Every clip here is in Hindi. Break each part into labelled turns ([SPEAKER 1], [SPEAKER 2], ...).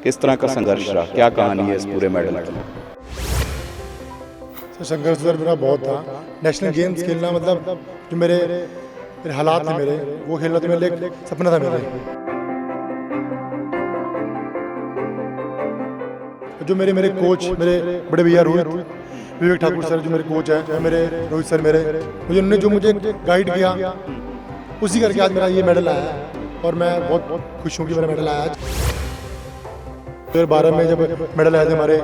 [SPEAKER 1] किस तरह का संघर्ष रहा, क्या कहानी है इस पूरे मेडल की?
[SPEAKER 2] संघर्ष सर मेरा बहुत था। नेशनल गेम्स खेलना मतलब जो मेरे हालात थे मेरे, वो खेलना तो मेरे लिए एक सपना था मेरे। जो मेरे कोच, मेरे बड़े भैया विवेक ठाकुर सर जो मेरे कोच हैं, मेरे रोहित सर मेरे, उन्होंने जो मुझे गाइड किया, उसी करके आज मेरा ये मेडल आया है और मैं बहुत खुश हूँ कि मेरा मेडल आया आज। 2012 में जब मेडल आए थे हमारे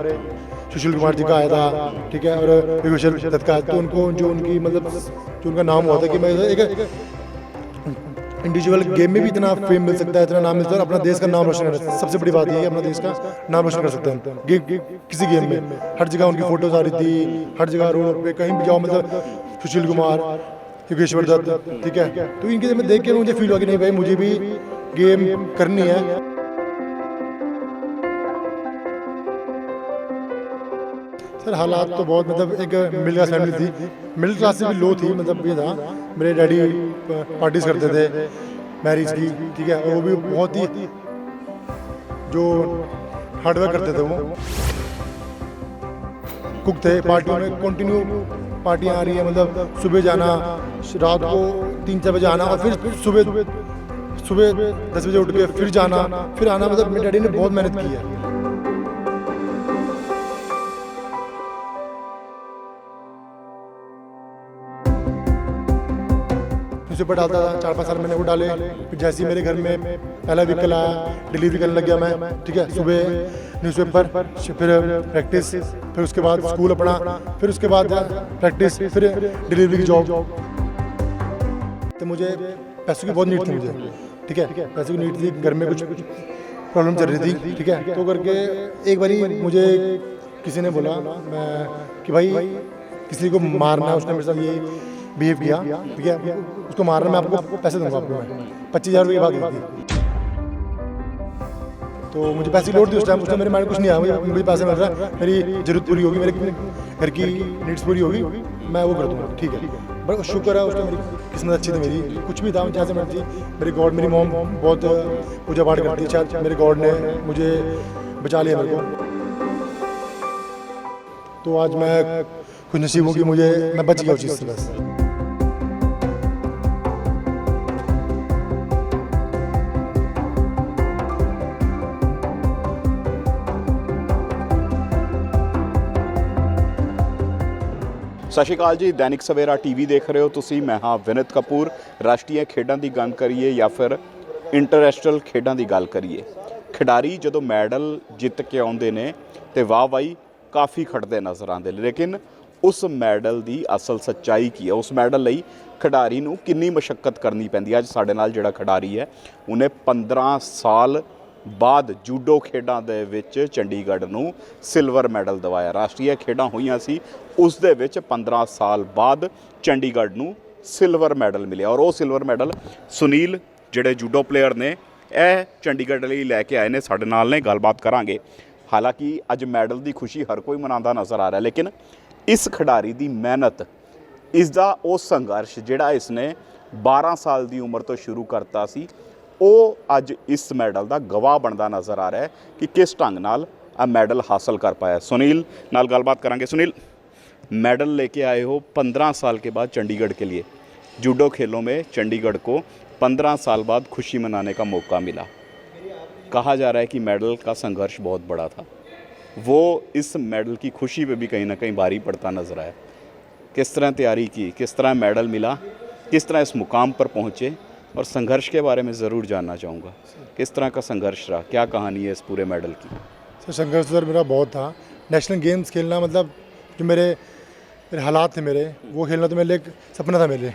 [SPEAKER 2] सुशील कुमार जी का आया था, ठीक है, और विभूषण दत्त का, तो उनको जो उनकी मतलब जो उनका नाम हुआ था कि मैं एक इंडिविजुअल गेम में भी इतना फेम मिल सकता है, इतना नाम मिलता है, अपना देश का नाम रोशन कर, सबसे बड़ी बात ये है अपना देश का नाम रोशन कर सकते हैं किसी गेम में। हर जगह उनकी फोटोज आ रही थी, हर जगह रोड पे कहीं भी जाओ, मतलब सुशील कुमार, योगेश्वर दत्त, ठीक है, तो इनके मैं देख के मुझे फील हुआ कि नहीं भाई मुझे भी गेम करनी है। सर हालात तो बहुत मतलब एक मिडिल क्लास फैमिली थी, मिडिल क्लास से भी लो थी, मतलब ये था मेरे डैडी पार्टीज करते थे मैरिज की, ठीक है, और वो भी बहुत ही जो हार्डवर्क करते थे, वो कुक थे, पार्टियों में कंटिन्यू पार्टियाँ आ रही है, मतलब सुबह जाना, रात को 3-4 बजे आना और फिर सुबह 10 बजे उठ के फिर जाना फिर आना, मतलब मेरे डैडी ने बहुत मेहनत की है। न्यूज़पेपर डालता था, 4-5 साल मैंने वो डाले, फिर जैसे ही मेरे घर में पहला व्हीकल आया, डिलीवरी करने लग गया मैं, ठीक है, सुबह न्यूज़पेपर, फिर प्रैक्टिस, फिर उसके बाद स्कूल अपना, फिर उसके बाद प्रैक्टिस, फिर डिलीवरी की जॉब। तो मुझे पैसों की बहुत नीड थी मुझे, ठीक है, पैसों की नीड थी, घर में कुछ प्रॉब्लम चल रही थी, ठीक है, तो करके एक बारी मुझे किसी ने बोला कि भाई किसी को मारना है, उसने मेरे साथ ये बिहेव किया, ठीक है, उसको मारना, मैं आपको पैसे दूंगा, आपको मैं 25,000 रुपये की बात हुई थी, तो मुझे पैसे की लोड थी उस टाइम, मेरे माइंड कुछ नहीं आया, मुझे पैसे मिल रहा है, मेरी जरूरत पूरी होगी, मेरे घर की नीड्स पूरी होगी, मैं वो कर दूंगा, ठीक है, बड़ा शुक्र है उस टाइम मेरी किस्मत अच्छी थी, मेरी कुछ भी था जहाँ से मर्जी, मेरी गॉड, मेरी मॉम बहुत पूजा पाठ करती है, शायद मेरे गॉड ने मुझे बचा लिया मेरे को, तो आज मैं कुछ नसीब हूँ कि मैं बच गया उस चीज़ से बस।
[SPEAKER 1] ਸਤਿ ਸ਼੍ਰੀ ਅਕਾਲ ਜੀ, ਦੈਨਿਕ ਸਵੇਰਾ ਟੀਵੀ ਦੇਖ ਰਹੇ ਹੋ ਤੁਸੀਂ। ਮੈਂ ਹਾਂ ਵਿਨਿਤ ਕਪੂਰ। ਰਾਸ਼ਟਰੀ ਖੇਡਾਂ ਦੀ ਗੱਲ ਕਰੀਏ ਜਾਂ ਫਿਰ ਇੰਟਰਨੈਸ਼ਨਲ ਖੇਡਾਂ ਦੀ ਗੱਲ ਕਰੀਏ, ਖਿਡਾਰੀ ਜਦੋਂ ਮੈਡਲ ਜਿੱਤ ਕੇ ਆਉਂਦੇ ਨੇ ਤੇ ਵਾਹ-ਵਾਹੀ ਕਾਫੀ ਖੜਦੇ ਨਜ਼ਰ ਆਉਂਦੇ, ਲੇਕਿਨ ਉਸ ਮੈਡਲ ਦੀ ਅਸਲ ਸੱਚਾਈ ਕੀ ਹੈ, ਉਸ ਮੈਡਲ ਲਈ ਖਿਡਾਰੀ ਨੂੰ ਕਿੰਨੀ ਮੁਸ਼ੱਕਤ ਕਰਨੀ ਪੈਂਦੀ ਹੈ। ਅੱਜ ਸਾਡੇ ਨਾਲ ਜਿਹੜਾ ਖਿਡਾਰੀ ਹੈ ਉਹਨੇ 15 ਸਾਲ ਬਾਅਦ ਜੂਡੋ ਖੇਡਾਂ ਦੇ ਵਿੱਚ ਚੰਡੀਗੜ੍ਹ ਨੂੰ ਸਿਲਵਰ ਮੈਡਲ ਦਿਵਾਇਆ। ਰਾਸ਼ਟਰੀ ਖੇਡਾਂ ਹੋਈਆਂ ਸੀ, ਉਸ ਦੇ ਵਿੱਚ 15 ਸਾਲ ਬਾਅਦ ਚੰਡੀਗੜ੍ਹ ਨੂੰ ਸਿਲਵਰ ਮੈਡਲ ਮਿਲਿਆ ਔਰ ਉਹ ਸਿਲਵਰ ਮੈਡਲ ਸੁਨੀਲ ਜਿਹੜੇ ਜੂਡੋ ਪਲੇਅਰ ਨੇ ਇਹ ਚੰਡੀਗੜ੍ਹ ਲਈ ਲੈ ਕੇ ਆਏ ਨੇ, ਸਾਡੇ ਨਾਲ ਨੇ, ਗੱਲਬਾਤ ਕਰਾਂਗੇ। ਹਾਲਾਂਕਿ ਅੱਜ ਮੈਡਲ ਦੀ ਖੁਸ਼ੀ ਹਰ ਕੋਈ ਮਨਾਉਂਦਾ ਨਜ਼ਰ ਆ ਰਿਹਾ, ਲੇਕਿਨ ਇਸ ਖਿਡਾਰੀ ਦੀ ਮਿਹਨਤ, ਇਸ ਦਾ ਉਹ ਸੰਘਰਸ਼ ਜਿਹੜਾ ਇਸਨੇ 12 ਸਾਲ ਦੀ ਉਮਰ ਤੋਂ ਸ਼ੁਰੂ ਕਰਤਾ ਸੀ, ਉਹ ਅੱਜ ਇਸ ਮੈਡਲ ਦਾ ਗਵਾਹ ਬਣਦਾ ਨਜ਼ਰ ਆ ਰਿਹਾ ਹੈ ਕਿ ਕਿਸ ਢੰਗ ਨਾਲ ਆ ਮੈਡਲ हासिल कर पाया। सुनील नाल गलबात करेंगे। सुनील, मेडल लेके आए हो 15 साल के बाद चंडीगढ़ के लिए, जूडो खेलों में चंडीगढ़ को 15 साल बाद खुशी मनाने का मौका मिला। कहा जा रहा है कि मेडल का संघर्ष बहुत बड़ा था, वो इस मेडल की खुशी पे भी कहीं ना कहीं भारी पड़ता नज़र आया। किस तरह तैयारी की, किस तरह मेडल मिला, किस तरह इस मुकाम पर पहुँचे, और संघर्ष के बारे में ज़रूर जानना चाहूँगा। किस तरह का संघर्ष रहा, क्या कहानी है इस पूरे मेडल की?
[SPEAKER 2] सर संघर्ष सर मेरा बहुत था। नेशनल गेम्स खेलना मतलब जो मेरे हालात थे मेरे, वो खेलना तो मेरे लिए एक सपना था मेरे,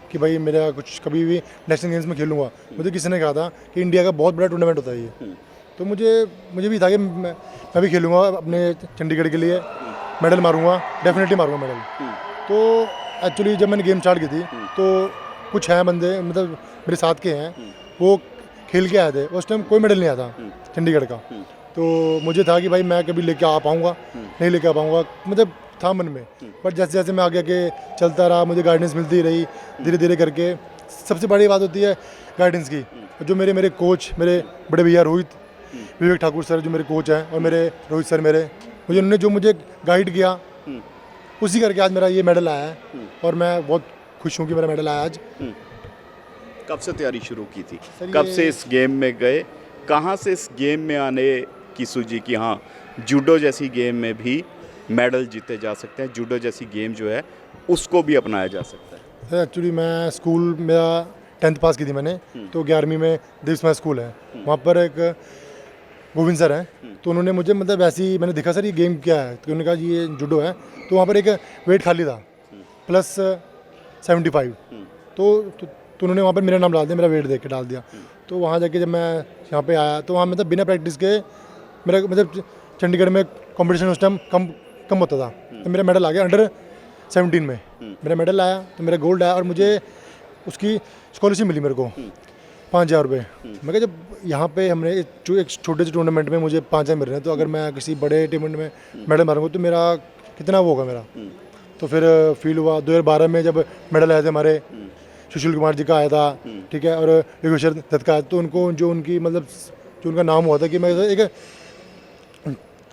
[SPEAKER 2] कि भाई मेरा कुछ कभी भी नेशनल गेम्स में खेलूँगा। मुझे किसी ने कहा था कि इंडिया का बहुत बड़ा टूर्नामेंट होता है ये, तो मुझे भी था कि मैं भी खेलूँगा अपने चंडीगढ़ के लिए, मेडल मारूँगा, डेफिनेटली मारूँगा मेडल। तो एक्चुअली जब मैंने गेम स्टार्ट की थी तो कुछ हैं बंदे, मतलब मेरे साथ के हैं, वो खेल के आए थे, उस टाइम कोई मेडल नहीं आया था चंडीगढ़ का, तो मुझे था कि भाई मैं कभी लेके आ पाऊँगा, नहीं लेके आ पाऊँगा, मतलब था मन में। बट जैसे जैसे मैं आगे आगे चलता रहा, मुझे गाइडेंस मिलती रही धीरे धीरे करके। सबसे बड़ी बात होती है गाइडेंस की, जो मेरे कोच, मेरे बड़े भैया विवेक ठाकुर सर जो मेरे कोच हैं और मेरे रोहित सर मेरे मुझे उन्होंने जो मुझे गाइड किया उसी करके आज मेरा ये मेडल आया है और मैं बहुत खुश हूँ कि मेरा मेडल आया आज।
[SPEAKER 1] कब से तैयारी शुरू की थी,
[SPEAKER 2] सर
[SPEAKER 1] कब
[SPEAKER 2] ये-
[SPEAKER 1] से इस गेम में गए, कहाँ से इस गेम में आने की सूझी कि हाँ जूडो जैसी गेम में भी मेडल जीते जा सकते हैं, जूडो जैसी गेम जो है उसको भी अपनाया जा सकता है?
[SPEAKER 2] सर एक्चुअली मैं स्कूल मेरा 10th पास की थी मैंने, तो 11वीं में देव स्माइल स्कूल है, वहाँ पर एक गोविंद सर हैं, तो उन्होंने मुझे मतलब ऐसे ही मैंने देखा सर ये गेम क्या है, तो उन्होंने कहा जी ये जूडो है, तो वहाँ पर एक वेट खाली था +75, तो उन्होंने वहाँ पर मेरा नाम डाल दिया, मेरा वेट देख के डाल दिया। तो वहाँ जाके जब मैं यहाँ पे आया तो वहाँ मतलब बिना प्रैक्टिस के मेरा मतलब चंडीगढ़ में कंपटीशन उस टाइम कम होता था, तो मेरा मेडल आ गया अंडर-17 में, मेरा मेडल आया तो मेरा गोल्ड आया और मुझे उसकी स्कॉलरशिप मिली मेरे को 5,000 रुपये। मैं कहा जब यहाँ पे हमने एक छोटे से टूर्नामेंट में मुझे 5,000 मिल रहे हैं, तो अगर मैं किसी बड़े टूर्नामेंट में मेडल मारूंगा तो मेरा कितना वो होगा मेरा। तो फिर फील हुआ 2012 में जब मेडल आए थे हमारे सुशील कुमार जी का आया था, ठीक है, और योगेश्वर दत्त का, तो उनको जो उनकी मतलब जो उनका नाम हुआ था कि मैं एक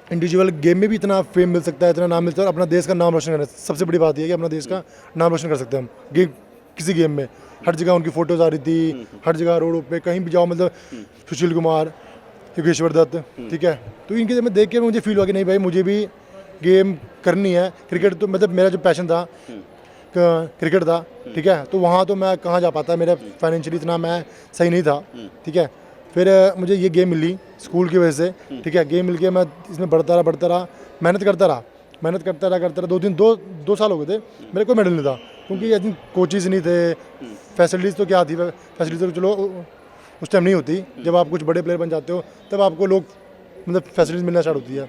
[SPEAKER 2] इंडिविजुअल गेम में भी इतना फेम मिल सकता है, इतना नाम मिलता है और अपना देश का नाम रोशन करना, सबसे बड़ी बात यह है कि अपना देश का नाम रोशन कर सकते हैं हम गेम, किसी गेम में। हर जगह उनकी फ़ोटोज़ आ रही थी, हर जगह रोडों पे कहीं भी जाओ मतलब सुशील कुमार, योगेश्वर दत्त, ठीक है, तो इनके जब मैं देख के मुझे फील हुआ कि नहीं भाई मुझे भी गेम करनी है। क्रिकेट तो मतलब मेरा जो पैशन था क्रिकेट था, ठीक है, तो वहाँ तो मैं कहाँ जा पाता, मेरा फाइनेंशियली इतना मैं सही नहीं था, ठीक है। फिर मुझे ये गेम मिली स्कूल की वजह से, ठीक है, गेम मिल के मैं इसमें बढ़ता रहा, मेहनत करता रहा 2 साल हो गए थे, मेरे को मेडल नहीं था क्योंकि आई थिंक कोचेज़ नहीं थे, फैसिलिटीज़ तो क्या थी, फैसिलिटीज़ तो चलो उस टाइम नहीं होती, जब आप कुछ बड़े प्लेयर बन जाते हो तब आपको लोग मतलब फैसिलिटीज़ मिलना स्टार्ट होती है।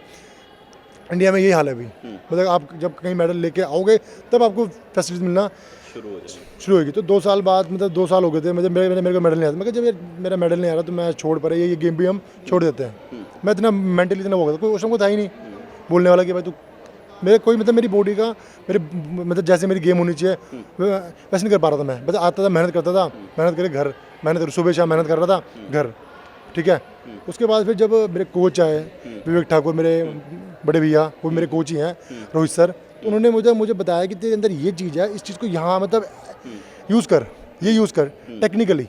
[SPEAKER 2] इंडिया में यही हाल है अभी, मतलब आप जब कहीं मेडल लेके आओगे तब आपको फैसिलिटीज़ मिलना शुरू होगी। तो 2 साल बाद मतलब 2 साल हो गए थे, मतलब मेरे को मेडल नहीं आता। मैं जब मेरा मेडल नहीं आ रहा तो मैं छोड़ पड़े, ये गेम भी हम छोड़ देते हैं। मैं इतना मेंटली इतना हो गया था, कोई उस टाइम को था ही नहीं बोलने वाला कि भाई तू मेरे कोई मतलब मेरी बॉडी का मेरे मतलब जैसे मेरी गेम होनी चाहिए वैसे नहीं कर पा रहा था मैं, बस आता था, मेहनत करता था, मेहनत करे घर, मेहनत कर सुबह शाम मेहनत कर रहा था घर, ठीक है। उसके बाद फिर जब मेरे कोच आए विवेक ठाकुर, मेरे बड़े भैया, वो मेरे कोच ही हैं रोहित सर, तो उन्होंने मुझे बताया कि तेरे अंदर ये चीज़ है, इस चीज़ को यहाँ मतलब यूज़ कर टेक्निकली,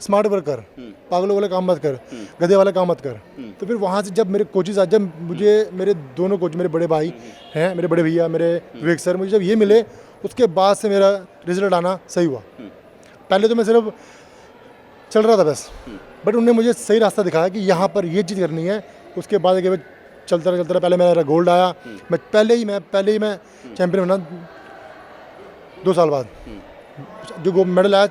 [SPEAKER 2] स्मार्ट वर्क कर, पागलों वाला काम मत कर, गधे वाला काम मत कर। तो फिर वहाँ से जब मेरे कोचेज आज जब मुझे मेरे दोनों कोच, मेरे बड़े भाई हैं, मेरे बड़े भैया, मेरे विवेक सर, मुझे जब ये मिले उसके बाद से मेरा रिजल्ट आना सही हुआ। पहले तो मैं सिर्फ चल रहा था बस, बट उन्होंने मुझे सही रास्ता दिखाया कि यहाँ पर ये चीज़ करनी है। उसके बाद एक चलता रहा, पहले मेरा गोल्ड आया, मैं पहले ही मैं चैम्पियन बना 2 साल बाद, जो मेडल आया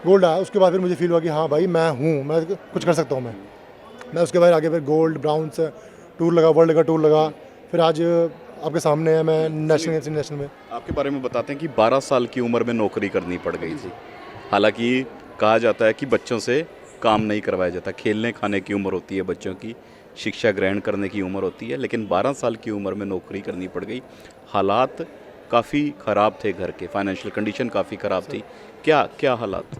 [SPEAKER 2] गोल्ड आया, उसके बाद फिर मुझे फील हुआ कि हाँ भाई मैं कुछ कर सकता हूँ। मैं उसके बाद आगे फिर गोल्ड ब्राउन्स टूर लगा, वर्ल्ड का टूर लगा, फिर आज आपके सामने है मैं नेशनल में।
[SPEAKER 1] आपके बारे में बताते हैं कि 12 साल की उम्र में नौकरी करनी पड़ गई थी। हालांकि कहा जाता है कि बच्चों से काम नहीं करवाया जाता, खेलने खाने की उम्र होती है बच्चों की, शिक्षा ग्रहण करने की उम्र होती है, लेकिन 12 साल की उम्र में नौकरी करनी पड़ गई। हालात काफ़ी ख़राब थे, घर के फाइनेंशियल कंडीशन काफ़ी ख़राब थी। क्या हालात?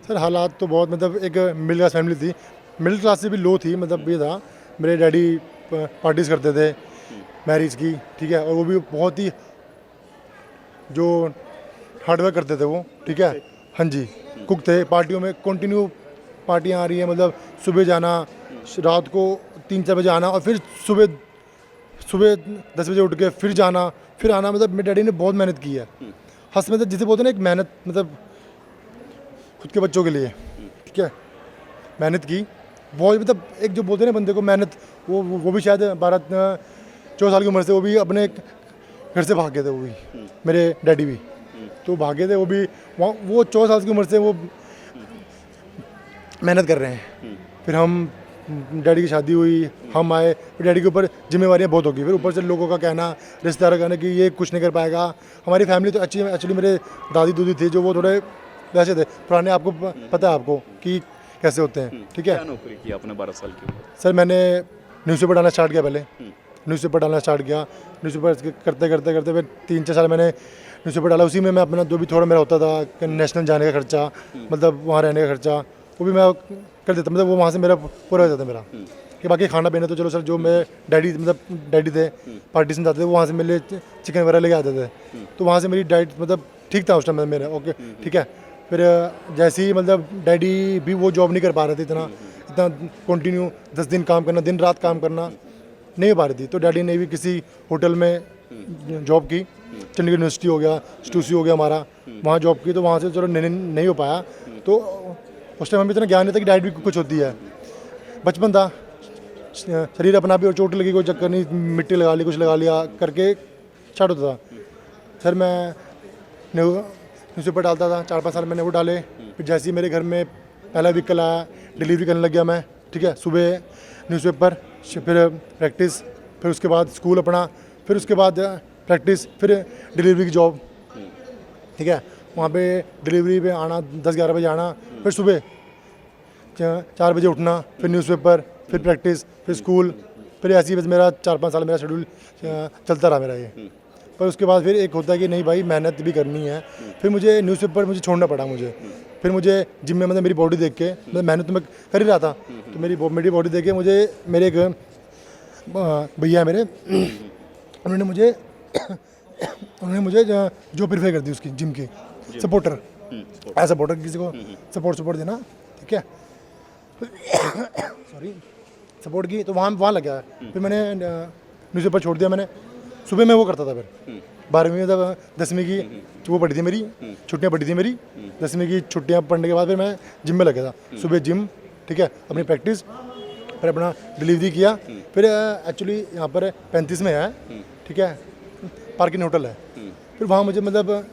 [SPEAKER 2] सर हालात तो बहुत मतलब एक मिडिल क्लास फैमिली थी, मिडिल क्लास से भी लो थी, मतलब ये था मेरे डैडी पार्टीज़ करते थे मैरिज की, ठीक है, और वो भी बहुत ही जो हार्डवर्क करते थे वो, ठीक है, हाँ जी, कुक थे, पार्टियों में कंटिन्यू पार्टियाँ आ रही हैं, मतलब सुबह जाना, रात को 3-4 बजे आना और फिर सुबह 10 बजे उठ के फिर जाना फिर आना। मतलब मेरे डैडी ने बहुत मेहनत की है, हंस मतलब जिसे बोलते हैं ना एक मेहनत, मतलब खुद के बच्चों के लिए, ठीक है, मेहनत की बहुत, मतलब एक जो बोलते हैं ना बंदे को मेहनत, वो भी शायद 12-14 साल की उम्र से वो भी अपने घर से भाग गए थे, वो भी मेरे डैडी भी तो भागे थे, वो भी वो 14 साल की उम्र से वो मेहनत कर रहे हैं। फिर हम डैडी की शादी हुई, हम आए, फिर डैडी के ऊपर जिम्मेवारियाँ बहुत होगी, फिर ऊपर से लोगों का कहना, रिश्तेदारों का कहना कि ये कुछ नहीं कर पाएगा। हमारी फैमिली तो अच्छी, एक्चुअली मेरे दादी दूदी थे जो वो थोड़े वैसे थे पुराने, आपको पता है आपको कि कैसे होते हैं, ठीक है।
[SPEAKER 1] क्या नौकरी की आपने 12 साल की उम्र?
[SPEAKER 2] सर मैंने न्यूज़पेपर डालना स्टार्ट किया, पहले न्यूज़पेपर डालना स्टार्ट किया, न्यूज़पेपर करते करते फिर 3-4 साल मैंने न्यूज़पेपर डाला, उसी में मैं अपना जो भी थोड़ा मेरा होता था नेशनल जाने का खर्चा, मतलब वहाँ रहने का खर्चा, वो भी मैं कर देता, मतलब वो वहाँ से मेरा पूरा हो जाता मेरा। कि बाकी खाना पीना तो चलो सर, जो मैं डैडी मतलब डैडी थे पार्टीज में जाते थे, वहाँ से मेरे लिए चिकन वगैरह लेके आते थे, तो वहाँ से मेरी डाइट मतलब ठीक था उस टाइम मेरा, ओके ठीक है। फिर जैसे ही मतलब डैडी भी वो जॉब नहीं कर पा रहे थे, इतना इतना कंटिन्यू 10 दिन काम करना, दिन रात काम करना नहीं हो पा रही थी, तो डैडी ने भी किसी होटल में जॉब की, चंडीगढ़ यूनिवर्सिटी हो गया, स्टूसी हो गया हमारा, वहाँ जॉब की, तो वहाँ से चलो नहीं हो पाया। तो उस टाइम हमें इतना ज्ञान नहीं था कि डाइट भी कुछ होती है, बचपन था, शरीर अपना भी, और चोट लगी कोई चक्कर नहीं, मिट्टी लगा ली, कुछ लगा लिया करके स्टार्ट होता था। सर मैं न्यूज़पेपर डालता था, 4-5 साल मैंने वो डाले। फिर जैसे ही मेरे घर में पहला व्हीकल आया, डिलीवरी करने लग गया मैं, ठीक है। सुबह न्यूज़पेपर, फिर प्रैक्टिस, फिर उसके बाद स्कूल अपना, फिर उसके बाद प्रैक्टिस, फिर डिलीवरी की जॉब, ठीक है। वहाँ पे डिलीवरी पे आना, 10-11 बजे आना, फिर सुबह 4 बजे उठना, फिर न्यूज़पेपर, फिर प्रैक्टिस, फिर स्कूल, फिर ऐसे ही बस मेरा 4-5 साल मेरा शेड्यूल चलता रहा मेरा ये। पर उसके बाद फिर एक होता है कि नहीं भाई मेहनत भी करनी है, फिर मुझे न्यूज़पेपर मुझे छोड़ना पड़ा मुझे। फिर मुझे जिम में मतलब मेरी बॉडी देख के, मतलब मेहनत तो मैं कर ही रहा था, तो मेरी बॉडी देख के मुझे मेरे एक भैया है मेरे, उन्होंने मुझे जो प्रेफर कर दी उसकी जिम की, सपोर्टर, एज सपोर्टर, किसी को सपोर्ट देना, ठीक है, सॉरी, सपोर्ट की, तो वहाँ लग गया। फिर मैंने न्यूज़पेपर छोड़ दिया मैंने। सुबह मैं वो करता था, फिर 12वीं में 10वीं की वो पढ़ी थी मेरी, छुट्टियाँ पड़ी थी मेरी, 10वीं की छुट्टियाँ पढ़ने के बाद फिर मैं जिम में लग गया था। सुबह जिम, ठीक है, अपनी प्रैक्टिस, फिर अपना डिलीवरी किया। फिर एक्चुअली यहाँ पर 35 में है, ठीक है, पार्किंग होटल है। फिर वहाँ मुझे मतलब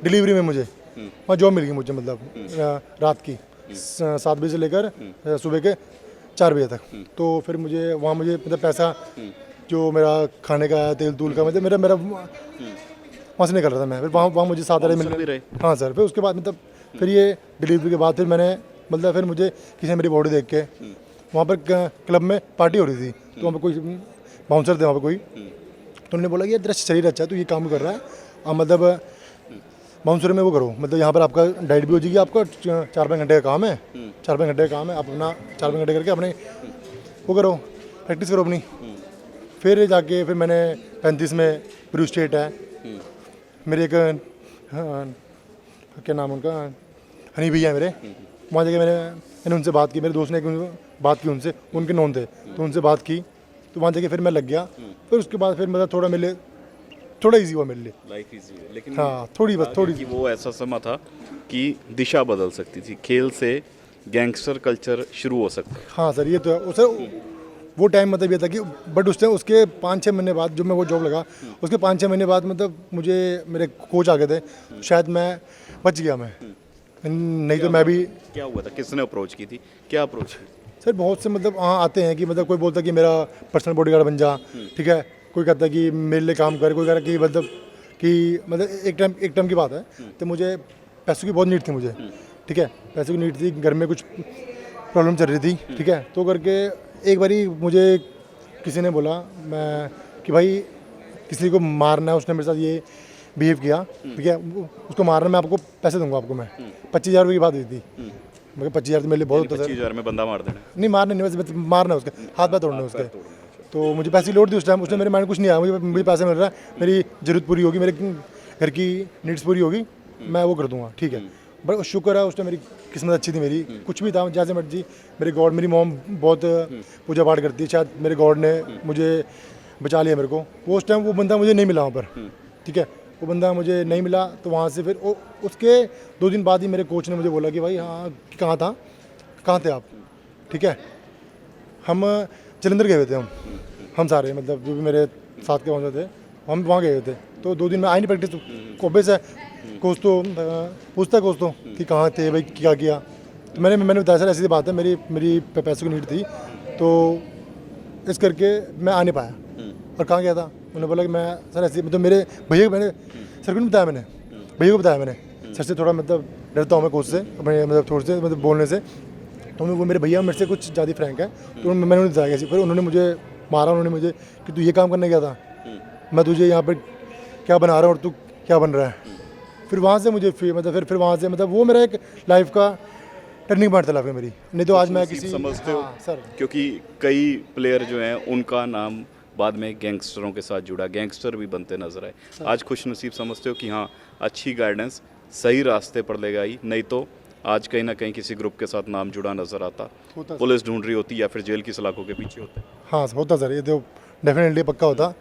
[SPEAKER 2] डिलीवरी में मुझे वहाँ जॉब मिल गई मुझे, मतलब रात की 7 बजे से लेकर सुबह के 4 बजे तक। तो फिर मुझे वहाँ मुझे मतलब पैसा जो मेरा खाने का है, तेल तूल का, मतलब मेरा वहाँ से निकल रहा था मैं। फिर वहाँ मुझे 7 मिल रहे। हाँ सर। फिर उसके बाद मतलब फिर ये डिलीवरी के बाद फिर मैंने मतलब फिर मुझे किसी ने मेरी बॉडी देख के, वहाँ पर क्लब में पार्टी हो रही थी, तो वहाँ पर कोई बाउंसर थे वहाँ पर कोई, तो उन्होंने बोला कि तेरा शरीर अच्छा है, तू ये काम कर रहा है, अब मतलब बाउंसर में वो करो, मतलब यहाँ पर आपका डाइट भी हो जाएगी, आपका 4-5 घंटे का काम है, 4-5 घंटे का काम है, आप अपना 4-5 घंटे करके अपने वो करो, प्रैक्टिस करो अपनी। फिर जाके फिर मैंने 35 में ब्रू स्टेट है, मेरे एक क्या नाम उनका, हनी भैया मेरे, वहाँ जाके मैंने उनसे बात की, मेरे दोस्त ने बात की उनसे, उनके नॉन थे, तो उनसे बात की, तो वहाँ जाके फिर मैं लग गया। फिर उसके बाद फिर मतलब थोड़ा इजी हुआ मेरे लिए, लाइफ इजी हुई। लेकिन हाँ थोड़ी
[SPEAKER 1] वो ऐसा समय था कि दिशा बदल सकती थी, खेल से गैंगस्टर कल्चर शुरू हो सकता है।
[SPEAKER 2] हाँ सर, ये तो है सर। वो टाइम मतलब ये था कि बट उस टाइम उसके 5-6 महीने बाद जब मैं वो जॉब लगा, उसके 5-6 महीने बाद मतलब मुझे मेरे कोच आ गए थे, तो शायद मैं बच गया मैं, नहीं तो मैं भी।
[SPEAKER 1] क्या हुआ था, किसने अप्रोच की थी, क्या अप्रोच की?
[SPEAKER 2] सर बहुत से मतलब हाँ आते हैं कि मतलब कोई बोलता है कि मेरा पर्सनल बॉडीगार्ड बन जा, ठीक है, कोई कहता है कि मेरे लिए काम कर, कोई कह रहा है कि मतलब एक टाइम की बात है, तो मुझे पैसों की बहुत नीड थी मुझे, ठीक है, पैसों की नीड थी, घर में कुछ प्रॉब्लम चल रही थी, ठीक है, तो करके एक बारी मुझे किसी ने बोला कि भाई किसी को मारना है, उसने मेरे साथ ये बिहेव किया, ठीक है, उसको मारना, मैं आपको पैसे दूंगा, आपको मैं 25,000 रुपये की बात हुई थी। मगर 25,000 तो मेरे लिए बहुत होता है।
[SPEAKER 1] 25,000 में बंदा मार देना? नहीं,
[SPEAKER 2] मारना नहीं, बस मारना उसके हाथ पैर तोड़ना उसके। तो मुझे पैसे की लोड थी उस टाइम, उसने मेरे माइंड कुछ नहीं आया, मुझे पैसे मिल रहा है, मेरी ज़रूरत पूरी होगी, मेरे घर की नीड्स पूरी होगी, मैं वो कर दूंगा, ठीक है। बट शुक्र है उस टाइम मेरी किस्मत अच्छी थी, मेरी कुछ भी था जैसे मर्जी, मेरी मॉम बहुत पूजा पाठ करती है, शायद मेरे गॉड ने मुझे बचा लिया मेरे को। वो उस टाइम वो बंदा मुझे नहीं मिला वहाँ पर, ठीक है, वो बंदा मुझे नहीं मिला। तो वहाँ से फिर उसके 2 दिन बाद ही मेरे कोच ने मुझे बोला कि भाई हाँ कहाँ थे आप, ठीक है। हम जलंधर गए हुए थे, हम सारे मतलब जो भी मेरे साथ के पहुँचे थे, हम वहाँ गए हुए थे। तो 2 दिन में आई नहीं प्रैक्टिस, कोबे से कोच तो पूछता कोच तो कि कहाँ थे भाई, क्या किया। तो मैंने बताया सर ऐसी बात है, मेरी पैसों की नीड थी, तो इस करके मैं आ नहीं पाया। और कहाँ गया था, उन्होंने बोला कि मैं सर ऐसे, मतलब मेरे भैया को मैंने सर को नहीं बताया, भैया को बताया मैंने, सर से थोड़ा मतलब डरता हूँ मैं कोच से, अपने मतलब थोड़े से मतलब बोलने से। तो वो मेरे भैया मेरे से कुछ ज़्यादा फ्रैंक है, तो मैंने उन्हें बताया कैसे। फिर उन्होंने मुझे मारा, उन्होंने मुझे कि तू ये काम करने गया था, मैं तुझे यहाँ पर क्या बना रहा हूँ और तू क्या बन रहा है। फिर वहाँ से मुझे फिर वहाँ से मतलब वो मेरा एक लाइफ का टर्निंग पॉइंट था लाइफ में मेरी, नहीं तो आज मैं
[SPEAKER 1] नसीब
[SPEAKER 2] किसी
[SPEAKER 1] समझते हो?
[SPEAKER 2] हाँ, सर
[SPEAKER 1] क्योंकि कई प्लेयर जो हैं उनका नाम बाद में गैंगस्टरों के साथ जुड़ा, गैंगस्टर भी बनते नजर आए। आज खुश नसीब समझते हो कि हाँ अच्छी गाइडेंस सही रास्ते पर ले गई, नहीं तो आज कहीं ना कहीं किसी ग्रुप के साथ नाम जुड़ा नजर आता,
[SPEAKER 2] होता
[SPEAKER 1] पुलिस ढूंढ रही होती या फिर जेल की सलाखों के पीछे होते।
[SPEAKER 2] हाँ होता सर, ये तो डेफिनेटली पक्का होता।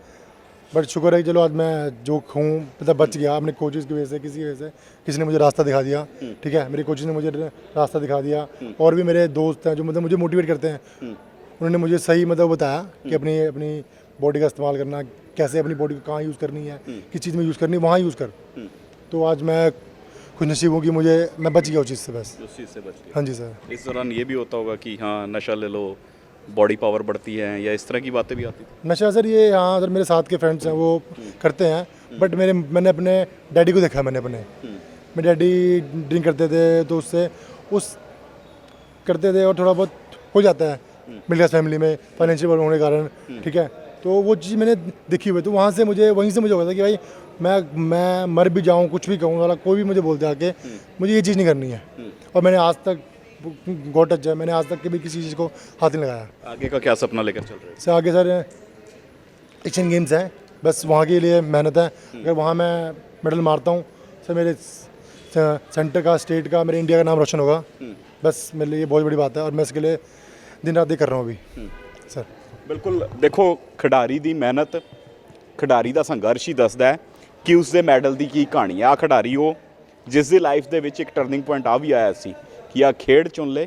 [SPEAKER 2] बट शुक्र है कि चलो आज मैं जो हूँ मतलब बच गया अपने कोचेज़ की वजह से, किसी की वजह से किसी ने मुझे रास्ता दिखा दिया, ठीक है, मेरे कोचेज़ ने मुझे रास्ता दिखा दिया। और भी मेरे दोस्त हैं जो मतलब मुझे मोटिवेट करते हैं, उन्होंने मुझे सही मतलब बताया कि अपनी अपनी बॉडी का इस्तेमाल करना, कैसे अपनी बॉडी को कहाँ यूज़ करनी है, किस चीज़ में यूज़ करनी है, वहाँ यूज़ कर। तो आज मैं खुश नसीब हूँ कि मैं बच गया उस चीज़ से बस।
[SPEAKER 1] उस चीज़ से बच गए।
[SPEAKER 2] हाँ जी सर।
[SPEAKER 1] इस दौरान ये भी होता होगा कि हाँ नशा ले लो, बॉडी पावर बढ़ती है, या इस तरह की बातें भी आती थी?
[SPEAKER 2] नशा सर ये यहाँ सर मेरे साथ के फ्रेंड्स हैं वो करते हैं, बट मैंने अपने डैडी को देखा, मैंने अपने मेरे डैडी ड्रिंक करते थे तो उससे उस करते थे और थोड़ा बहुत हो जाता है मिडिल क्लास फैमिली में फाइनेंशियल प्रॉब्लम होने के कारण, ठीक है। तो वो चीज़ मैंने देखी हुई, तो वहीं से मुझे हो गया था कि भाई मैं मर भी जाऊँ, कुछ भी कहूँ वाला कोई भी मुझे बोलते आके, मुझे ये चीज़ नहीं करनी है। और मैंने आज तक गॉट टच है, मैंने आज तक कभी किसी चीज़ को हाथ नहीं लगाया।
[SPEAKER 1] आगे का क्या सपना लेकर चल रहे हैं?
[SPEAKER 2] से आगे सर एशियन गेम्स हैं, बस वहाँ के लिए मेहनत है। अगर वहाँ मैं मेडल मारता हूँ सर, मेरे सेंटर का, स्टेट का, मेरे इंडिया का नाम रोशन होगा। बस मेरे लिए ये बहुत बड़ी बात है और मैं इसके लिए दिन रात कर रहा हूँ अभी सर।
[SPEAKER 1] ਬਿਲਕੁਲ ਦੇਖੋ, ਖਿਡਾਰੀ ਦੀ ਮਿਹਨਤ, ਖਿਡਾਰੀ ਦਾ ਸੰਘਰਸ਼ ਹੀ ਦੱਸਦਾ ਹੈ ਕਿ ਉਸ ਦੇ ਮੈਡਲ ਦੀ ਕੀ ਕਹਾਣੀ ਆ। ਖਿਡਾਰੀ ਉਹ ਜਿਸ ਦੀ ਲਾਈਫ ਦੇ ਵਿੱਚ ਇੱਕ ਟਰਨਿੰਗ ਪੁਆਇੰਟ ਆ ਵੀ ਆਇਆ ਸੀ ਕਿ ਆ ਖੇਡ ਚੁਣ ਲੇ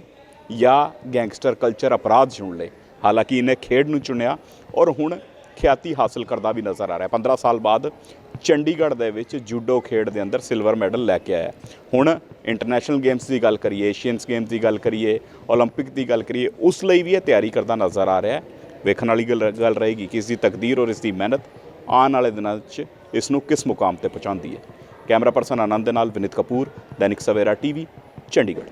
[SPEAKER 1] ਜਾਂ ਗੈਂਗਸਟਰ ਕਲਚਰ ਅਪਰਾਧ ਚੁਣ ਲੇ। ਹਾਲਾਂਕਿ ਇਹਨੇ ਖੇਡ ਨੂੰ ਚੁਣਿਆ ਔਰ ਹੁਣ ਖਿਆਤੀ ਹਾਸਲ ਕਰਦਾ ਵੀ ਨਜ਼ਰ ਆ ਰਿਹਾ। 15 ਸਾਲ ਬਾਅਦ ਚੰਡੀਗੜ੍ਹ ਦੇ ਵਿੱਚ ਜੂਡੋ ਖੇਡ ਦੇ ਅੰਦਰ ਸਿਲਵਰ ਮੈਡਲ ਲੈ ਕੇ ਆਇਆ। ਹੁਣ ਇੰਟਰਨੈਸ਼ਨਲ ਗੇਮਸ ਦੀ ਗੱਲ ਕਰੀਏ, ਏਸ਼ੀਅਨਸ ਗੇਮਸ ਦੀ ਗੱਲ ਕਰੀਏ, ਓਲੰਪਿਕ ਦੀ ਗੱਲ ਕਰੀਏ, ਉਸ ਲਈ ਵੀ ਇਹ ਤਿਆਰੀ ਕਰਦਾ ਨਜ਼ਰ ਆ ਰਿਹਾ। ਵੇਖਣ ਵਾਲੀ ਗੱਲ ਰਹੇਗੀ ਕਿ ਇਸ ਦੀ ਤਕਦੀਰ ਔਰ ਇਸ ਦੀ ਮਿਹਨਤ ਆਉਣ ਵਾਲੇ ਦਿਨਾਂ 'ਚ ਇਸ ਨੂੰ ਕਿਸ ਮੁਕਾਮ ਤੇ ਪਹੁੰਚਾਉਂਦੀ ਹੈ। ਕੈਮਰਾ ਪਰਸਨ ਆਨੰਦ ਦੇ ਨਾਲ ਵਿਨੀਤ ਕਪੂਰ, ਦੈਨਿਕ ਸਵੇਰਾ ਟੀਵੀ, ਚੰਡੀਗੜ੍ਹ।